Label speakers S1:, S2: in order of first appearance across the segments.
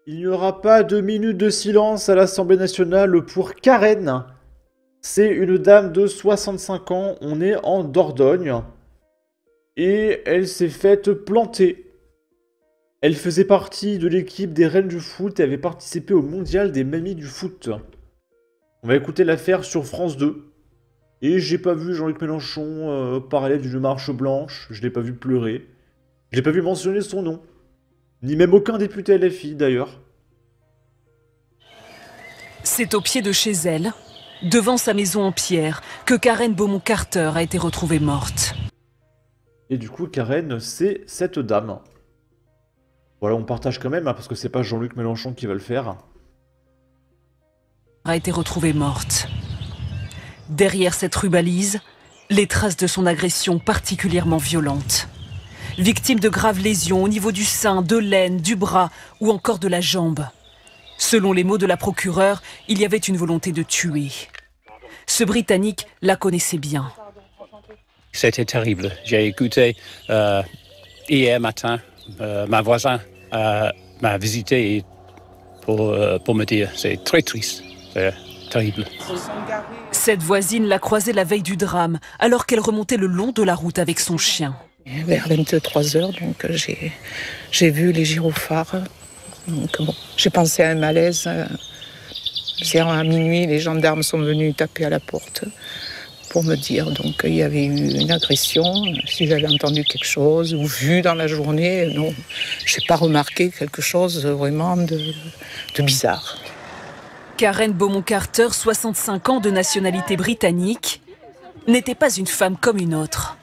S1: Il n'y aura pas de minute de silence à l'Assemblée nationale pour Karen. C'est une dame de 65 ans, on est en Dordogne. Et elle s'est faite planter. Elle faisait partie de l'équipe des Reines du foot et avait participé au mondial des mamies du foot. On va écouter l'affaire sur France 2. Et j'ai pas vu Jean-Luc Mélenchon parler d'une marche blanche, je l'ai pas vu pleurer. Je l'ai pas vu mentionner son nom. Ni même aucun député LFI d'ailleurs.
S2: C'est au pied de chez elle, devant sa maison en pierre, que Karen Beaumont-Carter a été retrouvée morte.
S1: Et du coup, Karen, c'est cette dame. Voilà, on partage quand même, hein, parce que c'est pas Jean-Luc Mélenchon qui va le faire.
S2: A été retrouvée morte. Derrière cette rubalise, les traces de son agression particulièrement violente. Victime de graves lésions au niveau du sein, de l'aine, du bras ou encore de la jambe. Selon les mots de la procureure, il y avait une volonté de tuer. Ce Britannique la connaissait bien.
S3: C'était terrible. J'ai écouté hier matin, ma voisine m'a visité pour me dire c'est très triste, c'est terrible.
S2: Cette voisine l'a croisée la veille du drame, alors qu'elle remontait le long de la route avec son chien.
S4: Vers 23 heures, donc j'ai vu les gyrophares. Donc bon, j'ai pensé à un malaise. À minuit, les gendarmes sont venus taper à la porte pour me dire donc il y avait eu une agression. Si j'avais entendu quelque chose ou vu dans la journée, non, j'ai pas remarqué quelque chose vraiment de bizarre.
S2: Karen Beaumont-Carter, 65 ans de nationalité britannique, n'était pas une femme comme une autre.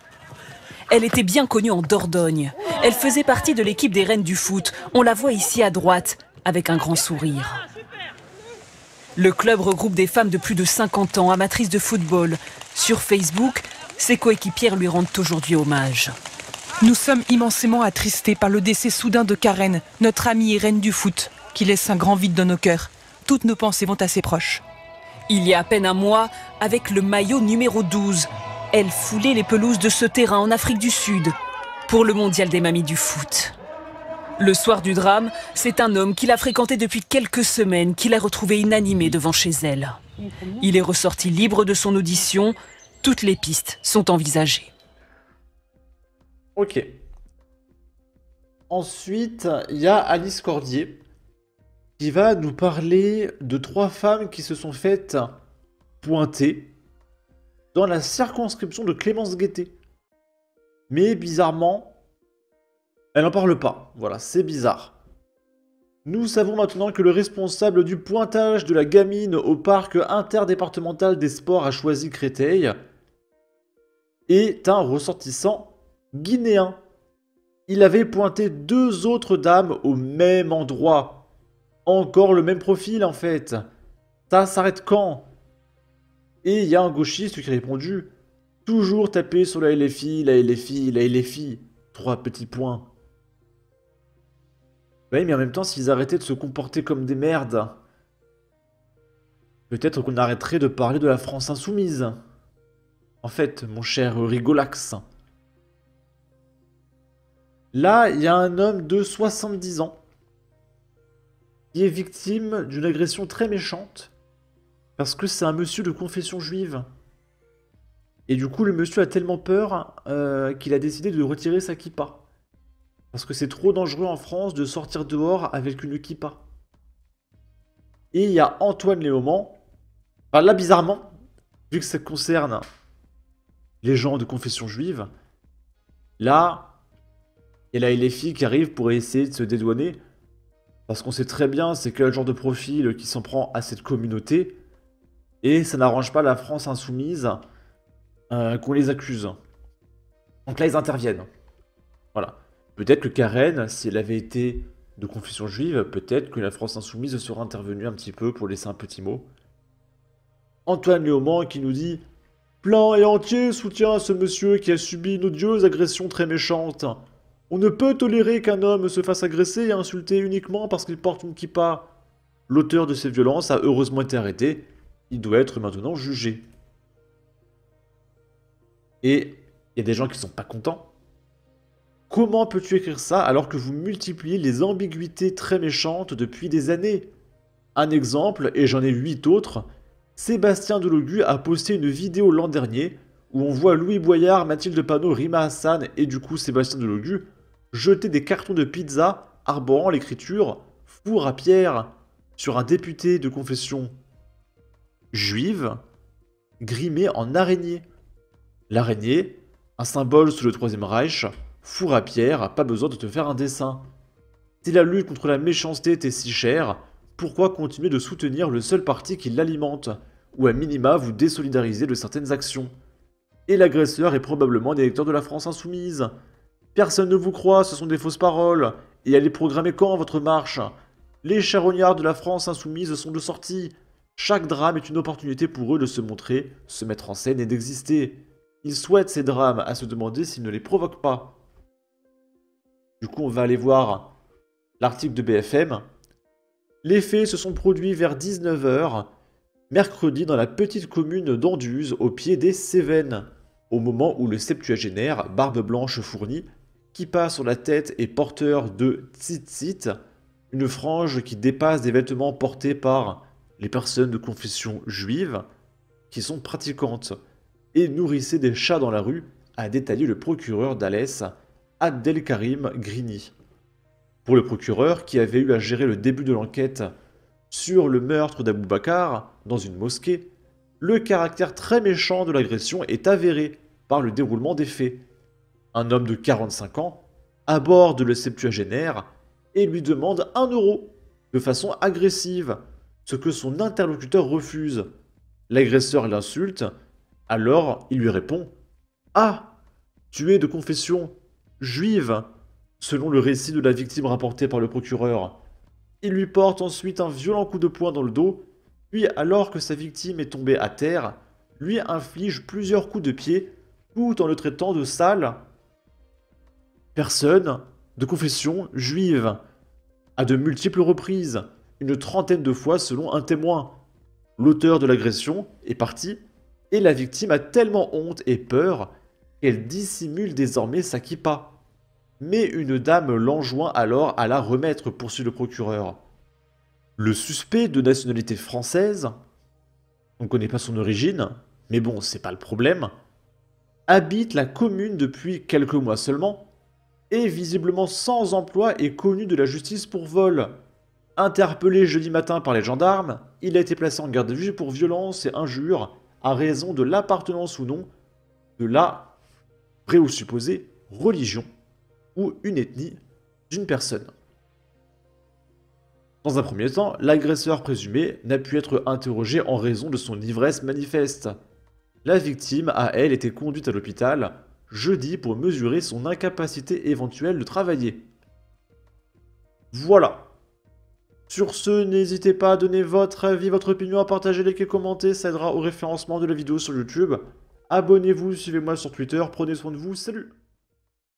S2: Elle était bien connue en Dordogne. Elle faisait partie de l'équipe des Reines du foot. On la voit ici à droite, avec un grand sourire. Le club regroupe des femmes de plus de 50 ans, amatrices de football. Sur Facebook, ses coéquipières lui rendent aujourd'hui hommage.
S5: Nous sommes immensément attristés par le décès soudain de Karen, notre amie et reine du foot, qui laisse un grand vide dans nos cœurs. Toutes nos pensées vont à ses proches.
S2: Il y a à peine un mois, avec le maillot numéro 12, elle foulait les pelouses de ce terrain en Afrique du Sud pour le mondial des mamies du foot. Le soir du drame, c'est un homme qui l'a fréquentée depuis quelques semaines qui l'a retrouvée inanimée devant chez elle. Il est ressorti libre de son audition. Toutes les pistes sont envisagées.
S1: Ok. Ensuite, il y a Alice Cordier qui va nous parler de 3 femmes qui se sont faites pointer dans la circonscription de Clémence Guettet. Mais bizarrement, elle n'en parle pas. Voilà, c'est bizarre. Nous savons maintenant que le responsable du pointage de la gamine au parc interdépartemental des sports à Choisy-Créteil est un ressortissant guinéen. Il avait pointé 2 autres dames au même endroit. Encore le même profil en fait. Ça s'arrête quand? Et il y a un gauchiste qui a répondu: toujours taper sur la LFI, la LFI, la LFI. 3 petits points. Oui, mais en même temps, s'ils arrêtaient de se comporter comme des merdes, peut-être qu'on arrêterait de parler de la France insoumise. En fait, mon cher Rigolax. Là, il y a un homme de 70 ans qui est victime d'une agression très méchante parce que c'est un monsieur de confession juive. Et du coup, le monsieur a tellement peur qu'il a décidé de retirer sa kippa. Parce que c'est trop dangereux en France de sortir dehors avec une kippa. Et il y a Antoine Léaumont. Enfin, là, bizarrement, vu que ça concerne les gens de confession juive, là, il y a la LFI qui arrive pour essayer de se dédouaner. Parce qu'on sait très bien c'est quel genre de profil qui s'en prend à cette communauté. Et ça n'arrange pas la France insoumise qu'on les accuse. Donc là, ils interviennent. Voilà. Peut-être que Karen, si elle avait été de confession juive, peut-être que la France insoumise serait intervenue un petit peu pour laisser un petit mot. Antoine Léaumont qui nous dit: plein et entier soutien à ce monsieur qui a subi une odieuse agression très méchante. On ne peut tolérer qu'un homme se fasse agresser et insulter uniquement parce qu'il porte une kippa. L'auteur de ces violences a heureusement été arrêté. Il doit être maintenant jugé. Et il y a des gens qui sont pas contents. Comment peux-tu écrire ça alors que vous multipliez les ambiguïtés très méchantes depuis des années? Un exemple, et j'en ai 8 autres, Sébastien Delogu a posté une vidéo l'an dernier où on voit Louis Boyard, Mathilde Panot, Rima Hassan et du coup Sébastien Delogu jeter des cartons de pizza arborant l'écriture « four à pierre » sur un député de confession juive grimé en araignée. L'araignée, un symbole sous le Troisième Reich, four à pierre, pas besoin de te faire un dessin. Si la lutte contre la méchanceté était si chère, pourquoi continuer de soutenir le seul parti qui l'alimente, ou à minima vous désolidariser de certaines actions? Et l'agresseur est probablement un électeur de la France insoumise. Personne ne vous croit, ce sont des fausses paroles. Et allez programmer quand votre marche? Les charognards de la France insoumise sont de sortie. Chaque drame est une opportunité pour eux de se montrer, se mettre en scène et d'exister. Ils souhaitent ces drames, à se demander s'ils ne les provoquent pas. Du coup, on va aller voir l'article de BFM. Les faits se sont produits vers 19 h, mercredi, dans la petite commune d'Anduze, au pied des Cévennes, au moment où le septuagénaire, barbe blanche fournie, qui passe sur la tête est porteur de tzitzit, une frange qui dépasse des vêtements portés par les personnes de confession juive qui sont pratiquantes, et nourrissait des chats dans la rue, a détaillé le procureur d'Alès, Abdelkarim Grini. Pour le procureur, qui avait eu à gérer le début de l'enquête sur le meurtre d'Abou Bakar dans une mosquée, le caractère très méchant de l'agression est avéré par le déroulement des faits. Un homme de 45 ans aborde le septuagénaire et lui demande 1 € de façon agressive, ce que son interlocuteur refuse. L'agresseur l'insulte, alors il lui répond « Ah, tu es de confession juive !» selon le récit de la victime rapporté par le procureur. Il lui porte ensuite un violent coup de poing dans le dos, puis alors que sa victime est tombée à terre, lui inflige plusieurs coups de pied, tout en le traitant de sale personne de confession juive, à de multiples reprises, une trentaine de fois selon un témoin. L'auteur de l'agression est parti, et la victime a tellement honte et peur qu'elle dissimule désormais sa kippa. Mais une dame l'enjoint alors à la remettre, poursuit le procureur. Le suspect de nationalité française, on ne connaît pas son origine, mais bon, c'est pas le problème, habite la commune depuis quelques mois seulement, et visiblement sans emploi et connu de la justice pour vol. Interpellé jeudi matin par les gendarmes, il a été placé en garde à vue pour violence et injures à raison de l'appartenance ou non de la vraie ou supposée religion ou une ethnie d'une personne. Dans un premier temps, l'agresseur présumé n'a pu être interrogé en raison de son ivresse manifeste. La victime a, elle, été conduite à l'hôpital jeudi pour mesurer son incapacité éventuelle de travailler. Voilà. Sur ce, n'hésitez pas à donner votre avis, votre opinion, à partager, liker, commenter, ça aidera au référencement de la vidéo sur YouTube. Abonnez-vous, suivez-moi sur Twitter, prenez soin de vous, salut!